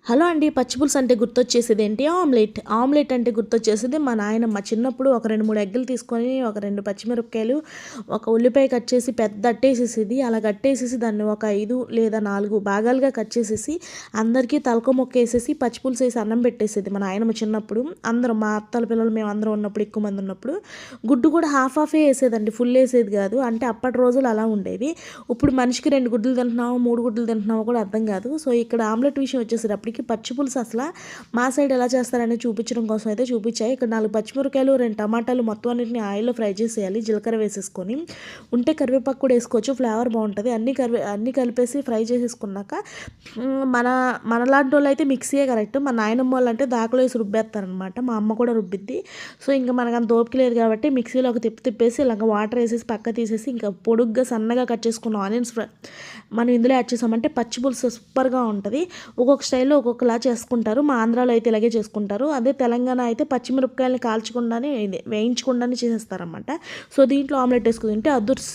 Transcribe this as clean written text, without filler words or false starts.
Hello అండి. పచ్చి పులుసు అంటే గుర్తొచ్చేసేది ఏంటి? ఆమ్లెట్. ఆమ్లెట్ అంటే గుర్తొచ్చేసేది మా నాయనమ్మ. చిన్నప్పుడు ఒక 2, 3 ఎగ్గులు తీసుకొని, ఒక 2 పచ్చిమిరపకాయలు, ఒక ఉల్లిపాయ కట్ చేసి పెద్ద అట్టేసేసేది. అలా కట్టేసేసి దాన్ని ఒక 5 లేదా 4 భాగాలుగా కట్ చేసేసి, అందరికీ తలకో ముక్కేసేసి పచ్చి పులుసేసి అన్నం పెట్టేసేది మా నాయనమ్మ చిన్నప్పుడు. అందరం మా అత్తల పిల్లలు మేమందరం ఉన్నప్పుడు, ఎక్కువ మంది ఉన్నప్పుడు. గుడ్డు కూడా హాఫ్ హాఫే ఏసేదండి. ఫుల్ ఏసేది కాదు. అంటే అప్పటి రోజులు అలా ఉండేవి. ఇప్పుడు మనిషికి 2 గుడ్లు తింటున్నామో, 3 గుడ్లు తింటున్నామో కూడా అర్థం కాదు. సో, ఇక్కడ ఆమ్లెట్ విషయం వచ్చేసేటప్పటికి పచ్చి పులుసు అసలు మా సైడ్ ఎలా చేస్తారని చూపించడం కోసం అయితే చూపించాయి. ఇక్కడ 4 పచ్చిమిరపకాయలు, 2 టమాటాలు మొత్తం అన్నిటిని ఆయిల్లో ఫ్రై చేసేయాలి. జీలకర్ర వేసేసుకొని, ఉంటే కరివేపాకు కూడా వేసుకోవచ్చు, ఫ్లేవర్ బాగుంటుంది. అన్నీ కలిపేసి ఫ్రై చేసేసుకున్నాక మన మనలాంటి వాళ్ళు అయితే మిక్సీయే కరెక్ట్. మా నాయనమ్మ వాళ్ళు అంటే దాకలో వేసి రుబ్బేస్తారనమాట. మా అమ్మ కూడా రుబ్బిద్ది. సో, ఇంకా మనకు అంత ఓపిక లేదు కాబట్టి మిక్సీలో ఒక తిప్పేసి ఇలాగ వాటర్ వేసేసి పక్క తీసేసి, ఇంకా పొడుగ్గా సన్నగా కట్ చేసుకున్న ఆనియన్స్ మనం ఇందులో యాడ్ చేసామంటే పచ్చి పులుసు సూపర్గా ఉంటుంది. ఒక్కొక్క స్టైల్లో ఒక్కొక్కలా చేసుకుంటారు. మా ఆంధ్రాలో అయితే ఇలాగే చేసుకుంటారు. అదే తెలంగాణ అయితే పచ్చిమిరపకాయలని కాల్చకుండానే వేయించకుండానే చేసేస్తారనమాట. సో, దీంట్లో ఆమ్లెట్ వేసుకుని తింటే అదుర్స్.